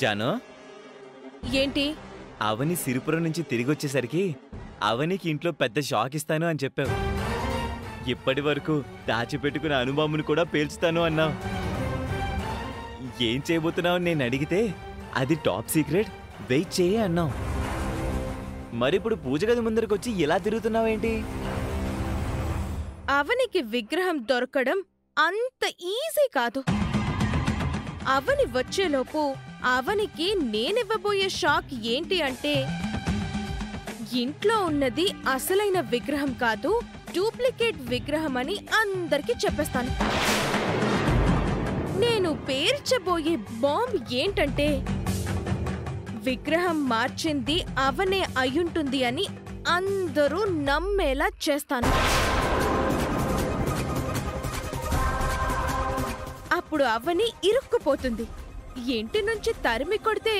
జాను, ఏంటి? అవని సిరిపురం నుంచి తిరిగొచ్చేసరికి అవనికి ఇంట్లో పెద్ద షాక్ ఇస్తాను అని చెప్పావు. ఇప్పటి వరకు దాచిపెట్టుకున్న అనుభవమును కూడా పేల్చుతాను అన్నావు. ఏం చేయబోతున్నావు నేను అడిగితే అది టాప్ సీక్రెట్, వెయిట్ చేయి అన్నావు. మరిప్పుడు పూజ గది ముందరకొచ్చి ఇలా తిరుగుతున్నావేంటి? అవనికి విగ్రహం దొరకడం అంత ఈజీ కాదు. అవని వచ్చేలోపు అవనికి నేనివ్వబోయే షాక్ ఏంటి అంటే, ఇంట్లో ఉన్నది అసలైన విగ్రహం కాదు, డూప్లికేట్ విగ్రహం అని అందరికీ చెప్పేస్తాను. నేను పేర్చబోయే బాంబ్ ఏంటంటే, విగ్రహం మార్చింది అవనే అయ్యుంటుంది అని అందరూ నమ్మేలా చేస్తాను. అప్పుడు అవని ఇరుక్కుపోతుంది. ఇంటి నుంచి తరిమి కొడితే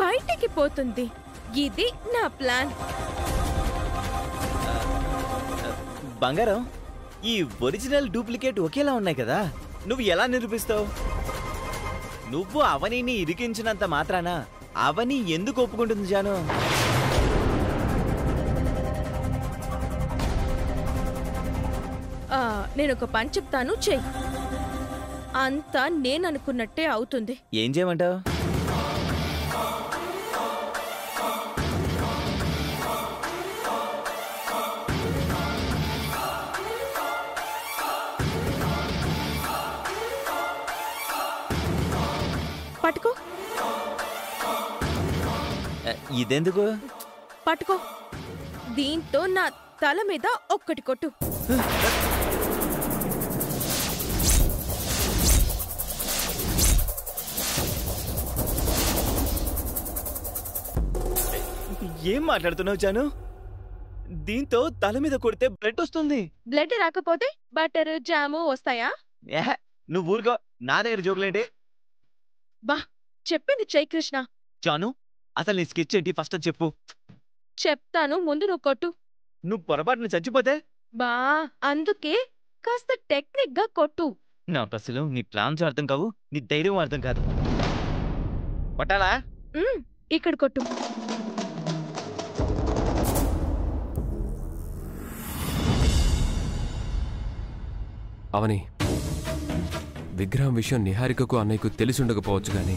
బయటికి పోతుంది. ఇది నా ప్లాన్. బంగారం, ఈ ఒరిజినల్ డూప్లికేట్ ఒకేలా ఉన్నాయి కదా, నువ్వు ఎలా నిరూపిస్తావు? నువ్వు అవనిని ఇరికించినంత మాత్రాన అవని ఎందుకు ఒప్పుకుంటుంది జాను? నేనొక పని చెప్తాను, చెయ్యి. అంతా నేననుకున్నట్టే అవుతుంది. ఏం చేయమంటావు? పట్టుకో. ఇదెందుకు? పట్టుకో. దీంతో నా తల మీద ఒక్కటి కొట్టు. ఏం మాట్లాడుతున్నావు జాను? దీంతో తల మీద కొడితే బ్లడ్ వస్తుంది. బ్లడ్ రాకపోతే బటర్ జాము వస్తాయా? నువ్వు ఊరుకో, నా దగ్గర జోకులేంటి? బా, చెప్పింది చెయ్యి కృష్ణ. జాను, అసలు నీ స్కెచ్ ఏంటి ఫస్ట్ చెప్పు. చెప్తాను, ముందు నువ్వు కొట్టు. నువ్వు పొరపాటున చచ్చిపోతే? బా, అందుకే కాస్త టెక్నిక్ గా కొట్టు. నాకు అసలు నీ ప్లాన్స్ అర్థం కావు, నీ ధైర్యం అర్థం కాదు. కొట్టాలా? ఇక్కడ కొట్టు. అవని, విగ్రహం విషయం నిహారికకు అన్నయ్యకు తెలిసుండకపోవచ్చు గాని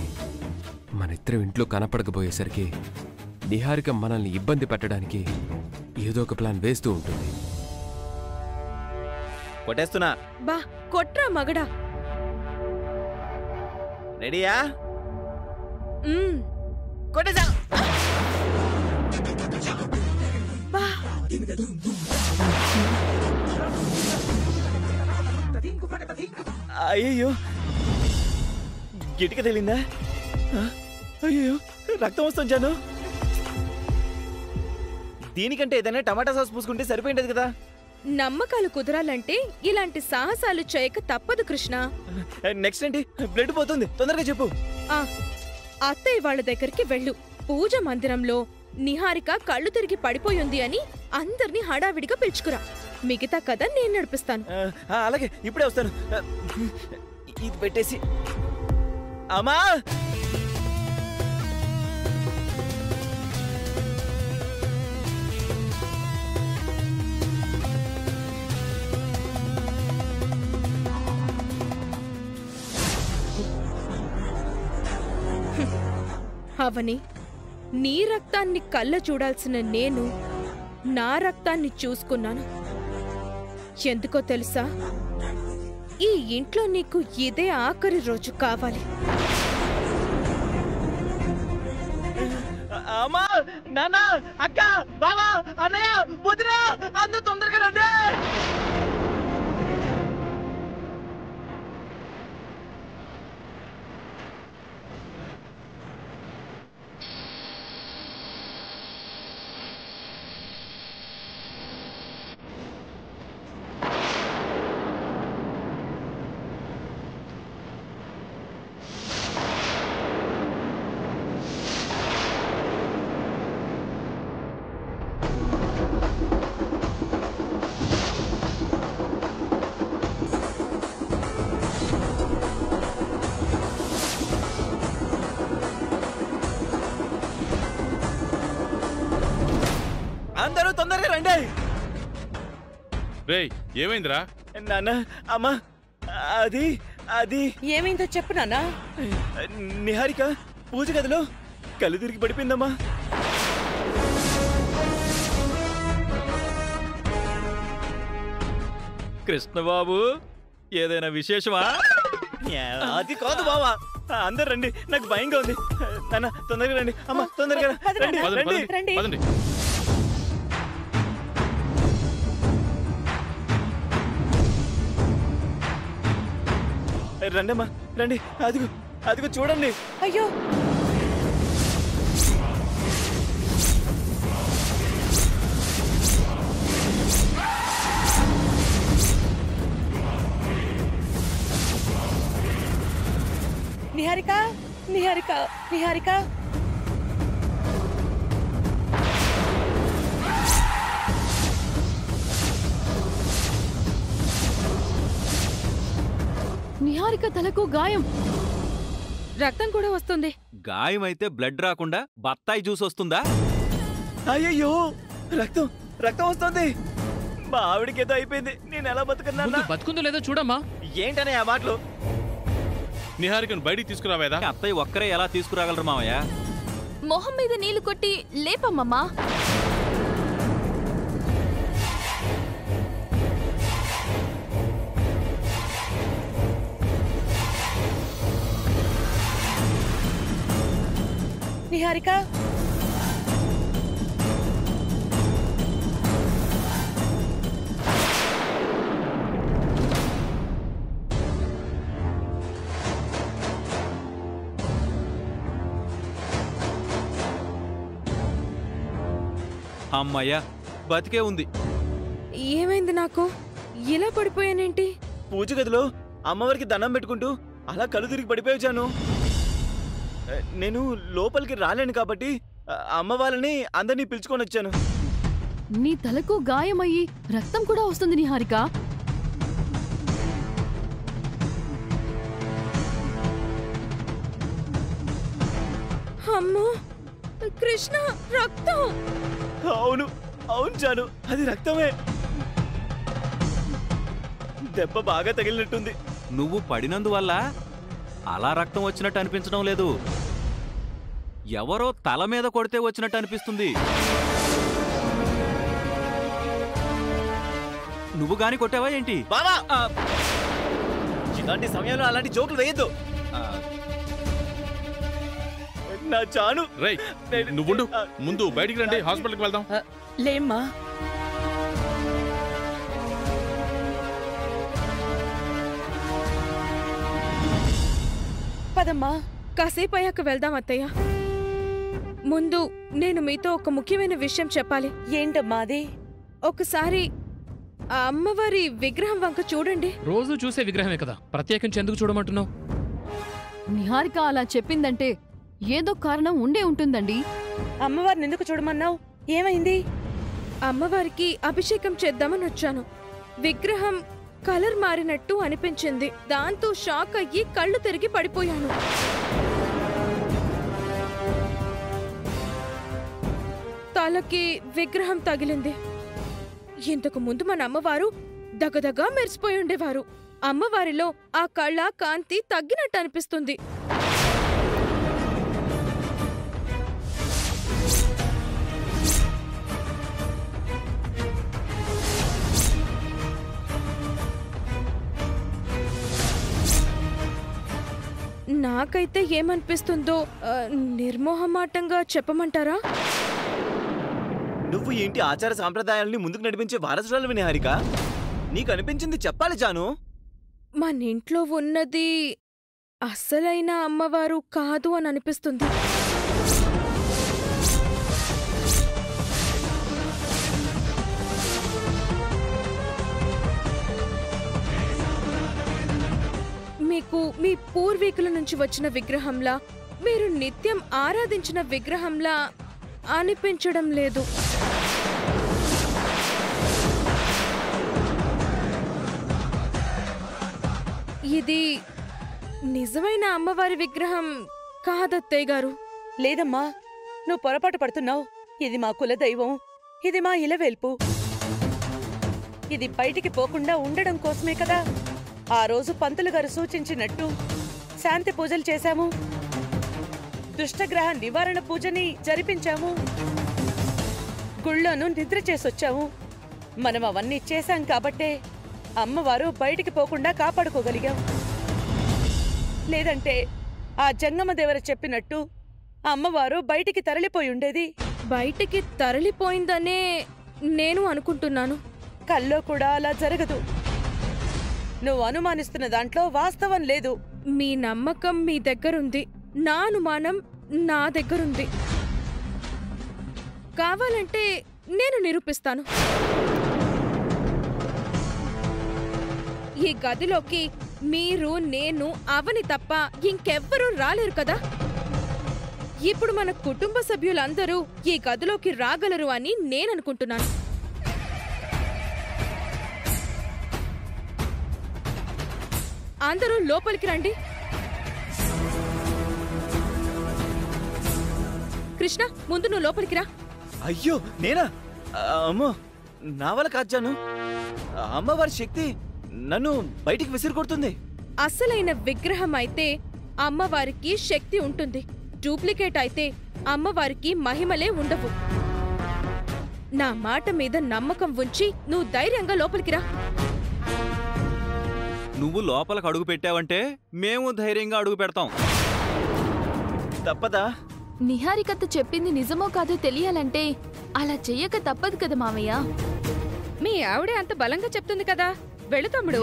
మనిద్దరం ఇంట్లో కనపడకపోయేసరికి నిహారిక మనల్ని ఇబ్బంది పెట్టడానికి ఏదో ఒక ప్లాన్ వేస్తూ ఉంటుంది. కొట్టేస్తున్నా. బా, కొట్రా మగడా. రెడీయా? కొట్టేసా. బా, అయ్యో, గిటిక తేలిందా? అయ్యో, రక్తం వస్తుంది జాను. దీనికంటే ఏదైనా టమాటా సాస్ పూసుకుంటే సరిపోయింది కదా. నమ్మకాలు కుదరాలంటే ఇలాంటి సాహసాలు చేయక తప్పదు కృష్ణ. నెక్స్ట్ ఏంటి? బ్లడ్ పోతుంది, తొందరగా చెప్పు. అత్తయ్య వాళ్ళ దగ్గరికి వెళ్ళు. పూజ మందిరంలో నిహారిక కళ్ళు తిరిగి పడిపోయింది అని అందర్నీ హడావిడిగా పిలుచుకురా. మిగతా కథ నేను నడిపిస్తాను. అలాగే, ఇప్పుడే వస్తాను. ఇది పెట్టేసి. అమ్మా, అవని, నీ రక్తాన్ని కళ్ళ చూడాల్సిన నేను నా రక్తాన్ని చూసుకున్నాను. ఎందుకో తెలుసా? ఈ ఇంట్లో నీకు ఇదే ఆఖరి రోజు కావాలి. అమ్మా, నాన్న, అక్క, బావా, అన్నయ్య, వదిన, అందరూ తొందరగా రండి. అందరూ తొందరగా రండి. రేయ్ ఏమైందిరా? నాన్న, అమ్మా, అది అది ఏమైందో చెప్పు నాన్నా. నిహారిక పూజ గదిలో కళ్ళు తిరిగి పడిపోయిందమ్మా. కృష్ణబాబు, ఏదైనా విశేషమా? అది కాదు బావా. అందరు రండి, నాకు భయంగా ఉంది. నాన్న తొందరగా రండి. అమ్మా తొందరగా రండి. పదండి, రండి. పదండి. రండి అమ్మా, రండి. అదిగో అదిగో చూడండి. అయ్యో, నిహారిక, నిహారిక, నిహారిక. నిహారిక తలకు గాయం. రక్తం కూడా వస్తుంది. గాయమైతే బ్లడ్ రాకుండా బత్తాయి జ్యూస్ వస్తుందా? అయ్యయ్యో, రక్తం రక్తం వస్తుంది. మా ఆవిడకి ఏదో అయిపోయింది. నేను ఎలా బతుకున్నా? బతుకుందో లేదో చూడమ్మా. ఏంటనే ఆ మాటలు? నిహారికను బయటికి తీసుకురావేదా? అత్తయ్య ఒక్కరే ఎలా తీసుకురాగలరు మావయ్య? మొహం మీద నీళ్లు కొట్టి లేపమ్మమ్మా. నిహారిక, అమ్మయ్య, బతికే ఉంది. ఏమైంది నాకు? ఇలా పడిపోయానేంటి? పూజ గదిలో అమ్మవారికి దండం పెట్టుకుంటూ అలా కళ్ళు తిరిగి పడిపోయాను. నేను లోపలికి రాలేను కాబట్టి అమ్మ వాళ్ళని అందరినీ పిలుచుకొని వచ్చాను. నీ తలకు గాయమయ్యి రక్తం కూడా వస్తుంది నిహారిక. అమ్మో కృష్ణ, రక్తం! అవును అవును జాను, అది రక్తమే. దెబ్బ బాగా తగిలినట్టుంది. నువ్వు పడినందువల్ల అలా రక్తం వచ్చినట్టు అనిపించడం లేదు. ఎవరో తల మీద కొడితే వచ్చినట్టు అనిపిస్తుంది. నువ్వు గాని కొట్టావా ఏంటి? బావా, ఇలాంటి సమయంలో అలాంటి జోకులు వేయద్దు. నా జాను. రేయ్ నువ్వుండు, ముందు బయటికి రండి, హాస్పిటల్కి వెళ్దాం. లేమ్మా. పదమ్మా. కాసేపు అయ్యాక వెళ్దాం అత్తయ్య. ముందు నేను మీతో ఒక ముఖ్యమైన విషయం చెప్పాలి. ఏంటమ్మా అది? ఒకసారి ఆ అమ్మవారి విగ్రహం వంక చూడండి. రోజు చూసే విగ్రహమే కదా, ప్రత్యేకించి ఎందుకు చూడమంటున్నావు? నిహారిక అలా చెప్పిందంటే ఏదో కారణం ఉండే ఉంటుందండి. అమ్మవారిని ఎందుకు చూడమన్నావు? ఏమైంది? అమ్మవారికి అభిషేకం చేద్దామని వచ్చాను. విగ్రహం కలర్ మారినట్టు అనిపించింది. దాంతో షాక్ అయ్యి కళ్ళు తిరిగి పడిపోయాను. తలకి విగ్రహం తగిలింది. ఇంతకు ముందు మన అమ్మవారు దగదగా మెరిసిపోయి ఉండేవారు. అమ్మవారిలో ఆ కళ్ళ కాంతి తగ్గినట్టు అనిపిస్తుంది. నాకైతే ఏమనిపిస్తుందో నిర్మోహమాటంగా చెప్పమంటారా? నువ్వు ఏంటి ఆచార సాంప్రదాయాలని ముందుకు నడిపించే వారసురాలు నిహారిక? నీకు అనిపించింది చెప్పాలి జాను. మన ఇంట్లో ఉన్నది అసలైన అమ్మవారు కాదు అని అనిపిస్తుంది. మీకు మీ పూర్వీకుల నుంచి వచ్చిన విగ్రహంలా, మీరు నిత్యం ఆరాధించిన విగ్రహంలా అనిపించడం లేదు. ఇది నిజమైన అమ్మవారి విగ్రహం కాదత్తయ్య గారు. లేదమ్మా, నువ్వు పొరపాటు పడుతున్నావు. ఇది మా కులదైవం. ఇది మా ఇలవేల్పు. ఇది బయటికి పోకుండా ఉండడం కోసమే కదా ఆ రోజు పంతులు గారు సూచించినట్టు శాంతి పూజలు చేశాము, దుష్టగ్రహ నివారణ పూజని జరిపించాము, గుళ్ళోనూ నిద్ర చేసొచ్చాము. మనం అవన్నీ చేశాం కాబట్టే అమ్మవారు బయటికి పోకుండా కాపాడుకోగలిగాం. లేదంటే ఆ జంగమదేవర చెప్పినట్టు అమ్మవారు బయటికి తరలిపోయి ఉండేది. బయటికి తరలిపోయిందనే నేను అనుకుంటున్నాను. కల్లో కూడా అలా జరగదు. నువ్వు అనుమానిస్తున్న దాంట్లో వాస్తవం లేదు. మీ నమ్మకం మీ దగ్గరుంది, నా అనుమానం నా దగ్గరుంది. కావాలంటే నేను నిరూపిస్తాను. ఈ గదిలోకి మీరు, నేను, అవని తప్ప ఇంకెవ్వరూ రాలేరు కదా. ఇప్పుడు మన కుటుంబ సభ్యులందరూ ఈ గదిలోకి రాగలరు అని నేననుకుంటున్నాను. అందరూ లోపలికి రండి. కృష్ణ, ముందు నువ్వు లోపలికి రా. అయ్యో నేనా? అమ్మో, నా వల్ల కాచాను. అమ్మవారి శక్తి నన్ను బయటికి విసిరి కొడుతుంది. అసలైన విగ్రహం అయితే అమ్మవారికి శక్తి ఉంటుంది. డూప్లికేట్ అయితే అమ్మవారికి మహిమలే ఉండవు. నా మాట మీద నమ్మకం ఉంచి నువ్వు ధైర్యంగా లోపలికి రా. నువ్వు లోపలికి అడుగు పెట్టావంటే మేము ధైర్యంగా అడుగు పెడతాం. తప్పదా? నిహారికత చెప్పింది నిజమో కాదో తెలియాలంటే అలా చెయ్యక తప్పదు కదా మావయ్య. మీ ఆవిడే అంత బలంగా చెప్తుంది కదా, వెళ్ళు తమ్ముడు.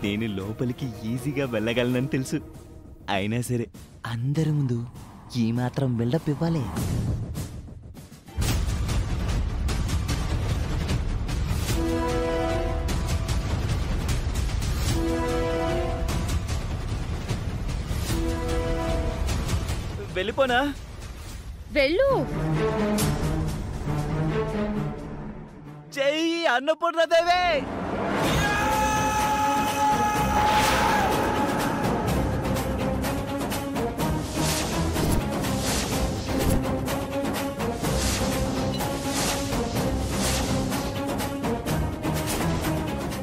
నేను లోపలికి ఈజీగా వెళ్ళగలనని తెలుసు. అయినా సరే అందరి ముందు ఈ మాత్రం బిల్డప్ ఇవ్వాలి. వెళ్ళిపోనా? వెళ్ళు. జై అన్నపూర్ణదేవే.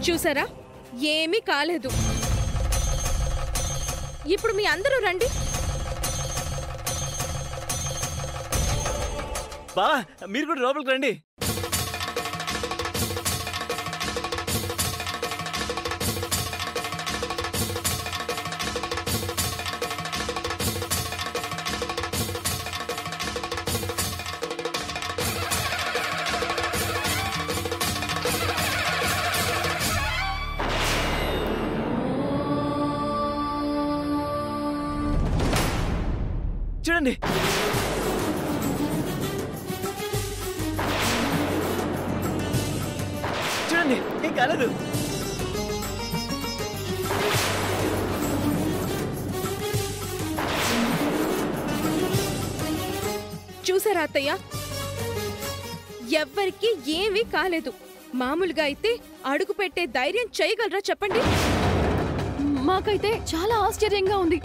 చూసారా, ఏమీ కాలేదు. ఇప్పుడు మీ అందరూ రండి. బా, మీరు కూడా లోపలికి రండి. చూడండి, చూడండి, ఏం కాలేదు. చూసారా అత్తయ్య, ఎవ్వరికి ఏమీ కాలేదు. మామూలుగా అయితే అడుగు పెట్టే ధైర్యం చేయగలరా చెప్పండి? మాకైతే చాలా ఆశ్చర్యంగా ఉంది.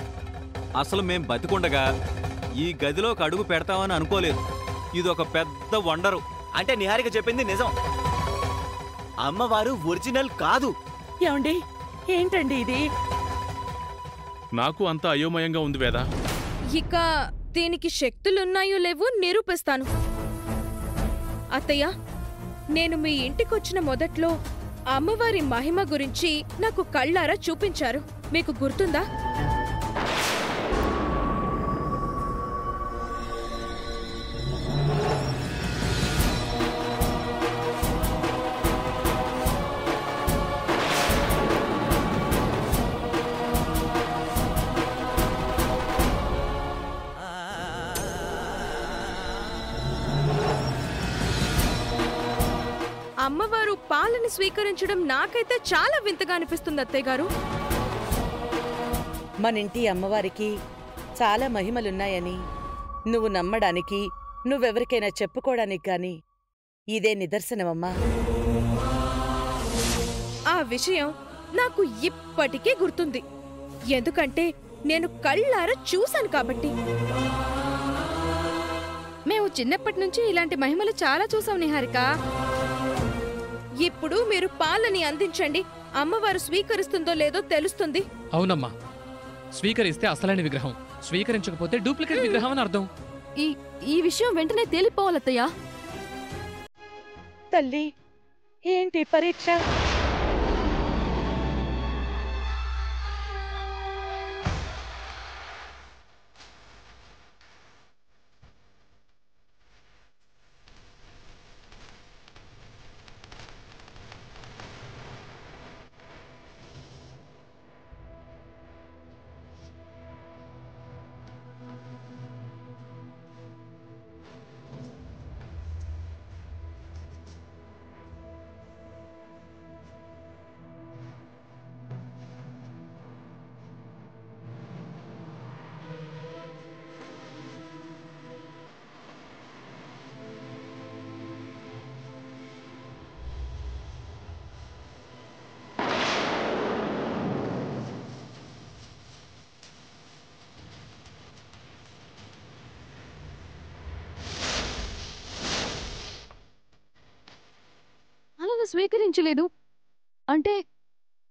అసలు మేం బతికుండగా ఈ గదిలోకి అడుగు పెడతామని అనుకోలేదు. ఇదొక పెద్ద వండరు. అంటే నిహారిక చెప్పింది నిజం. అమ్మవారు ఒరిజినల్ కాదు. ఏమండి, ఏంటండి ఇది? నాకు అంత అయోమయంగా ఉంది వేదా. ఇక దీనికి శక్తులున్నాయో లేవో నిరూపిస్తాను. అత్తయ్య, నేను మీ ఇంటికొచ్చిన మొదట్లో అమ్మవారి మహిమ గురించి నాకు కళ్ళారా చూపించారు. మీకు గుర్తుందా? అమ్మవారు పాలని స్వీకరించడం నాకైతే చాలా వింతగా అనిపిస్తుంది అత్తయ్య గారు. మనింటి అమ్మవారికి చాలా మహిమలున్నాయని నువ్వు నమ్మడానికి, నువ్వెవరికైనా చెప్పుకోవడానికి గాని ఇదే నిదర్శనమమ్మా. ఆ విషయం నాకు ఇప్పటికీ గుర్తుంది. ఎందుకంటే నేను కళ్ళారా చూశాను కాబట్టి. మేము చిన్నప్పటి నుంచి ఇలాంటి మహిమలు చాలా చూసాం నిహారిక. ఇప్పుడు మీరు పాలని అందించండి. అమ్మవారు స్వీకరిస్తుందో లేదో తెలుస్తుంది. అవునమ్మా, స్వీకరిస్తే అసలైన విగ్రహం, స్వీకరించకపోతే డూప్లికేట్ విగ్రహం అని అర్థం. ఈ విషయం వెంటనే తేలిపోవాలత్తయ్యా. తల్లి, ఏంటి పరీక్ష? స్వీకరించలేదు అంటే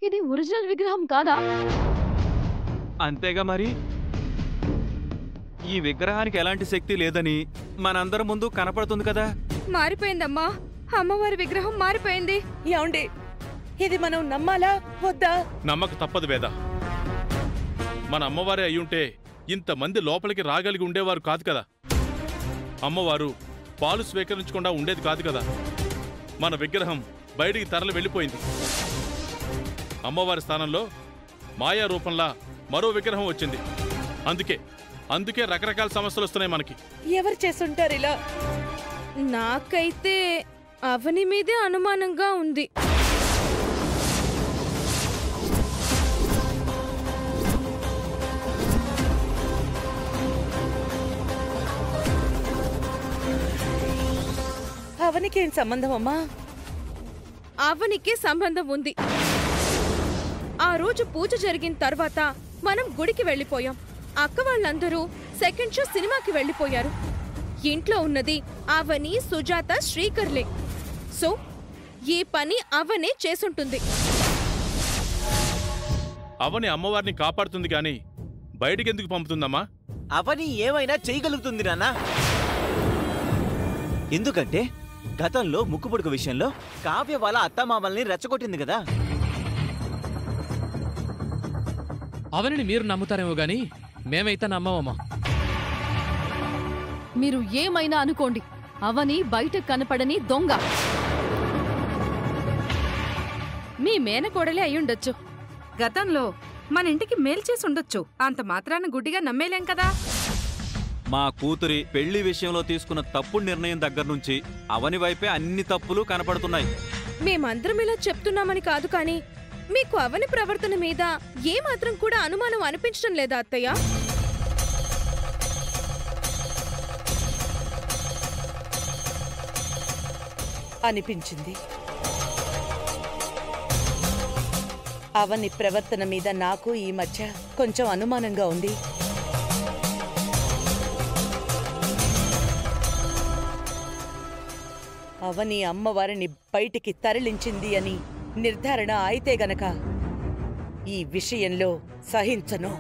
ఇది ఒరిజినల్ విగ్రహం కాదా? అంతేగా మరి. ఈ విగ్రహానికి ఎలాంటి శక్తి లేదని మనందరి ముందు కనపడుతుంది కదా. మారిపోయిందమ్మా, అమ్మవారి విగ్రహం మారిపోయింది. ఏమండి, ఇది మనం నమ్మాలా వద్దా? నమ్మక తప్పదు వేద. మన అమ్మవారే అయ్యుంటే ఇంతమంది లోపలికి రాగలిగి ఉండేవారు కాదు కదా. అమ్మవారు పాలు స్వీకరించకుండా ఉండేది కాదు కదా. మన విగ్రహం బయటికి తరలి వెళ్ళిపోయింది. అమ్మవారి స్థానంలో మాయా రూపంలా మరో విగ్రహం వచ్చింది. అందుకే రకరకాల సమస్యలు వస్తున్నాయి మనకి. ఎవరు చేస్తుంటారు ఇలా? నాకైతే అవని మీదే అనుమానంగా ఉంది. అవనికేం సంబంధం అమ్మా? అవనికి సంబంధం ఉంది. ఆ రోజు పూజ జరిగిన తర్వాత మనం గుడికి వెళ్ళిపోయాం. అక్క వాళ్ళందరూ సెకండ్ షో సినిమాకి వెళ్ళిపోయారు. ఇంట్లో ఉన్నది అవని, సుజాత, శ్రీకర్లే. సో ఈ పని అవనే చేసుంటుంది. అవని అమ్మవారిని కాపాడుతుంది గాని బయటికెందుకు పంపుతుందమ్మా? అవని ఏమైనా చేయగలుగుతుంది నాన్న. ఎందుకంటే గతంలో ముక్కుపుడుకు విషయంలో కావ్య వాళ్ళ అత్తమామల్ని రెచ్చగొట్టింది కదా. అవనిని మీరు నమ్ముతారేమో గాని మేమైతే నమ్మవమ్మా. మీరు ఏమైనా అనుకోండి, అవని బయట కనపడని దొంగ. మీ మేనకోడలే అయ్యుండొచ్చు. గతంలో మన ఇంటికి మేలు చేసి ఉండొచ్చు. అంత మాత్రాన గుడ్డిగా నమ్మేలేం కదా. మా కూతురి పెళ్లి విషయంలో తీసుకున్న తప్పుడు నిర్ణయం దగ్గర నుంచి అవని వైపే అన్ని తప్పులు కనపడుతున్నాయి. మేమందరం ఇలా చెప్తున్నామని కాదు, కానీ మీకు అవని ప్రవర్తన మీద ఏమాత్రం కూడా అనుమానం అనిపించడం లేదా అత్తయ్య? అనిపించింది. అవని ప్రవర్తన మీద నాకు ఈ మధ్య కొంచెం అనుమానంగా ఉంది. అవని అమ్మవారిని బయటికి తరలించింది అని నిర్ధారణ అయితే గనక ఈ విషయంలో సహించను,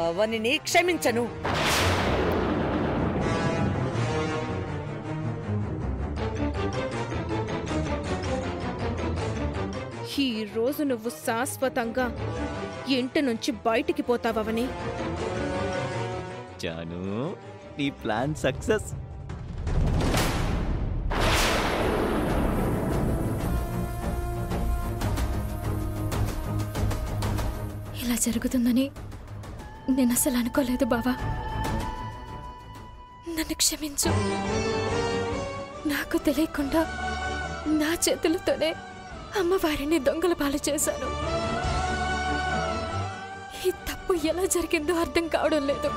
అవనిని క్షమించను. ఈ రోజు నువ్వు శాశ్వతంగా ఇంటి నుంచి బయటికి పోతావని. జాను, నీ ప్లాన్ సక్సెస్. ఇలా జరుగుతుందని నేను అసలు అనుకోలేదు బావా. నన్ను క్షమించు. నాకు తెలియకుండా నా చేతులతోనే అమ్మవారిని దొంగల పాలు చేశాను. ఈ తప్పు ఎలా జరిగిందో అర్థం కావడం లేదు.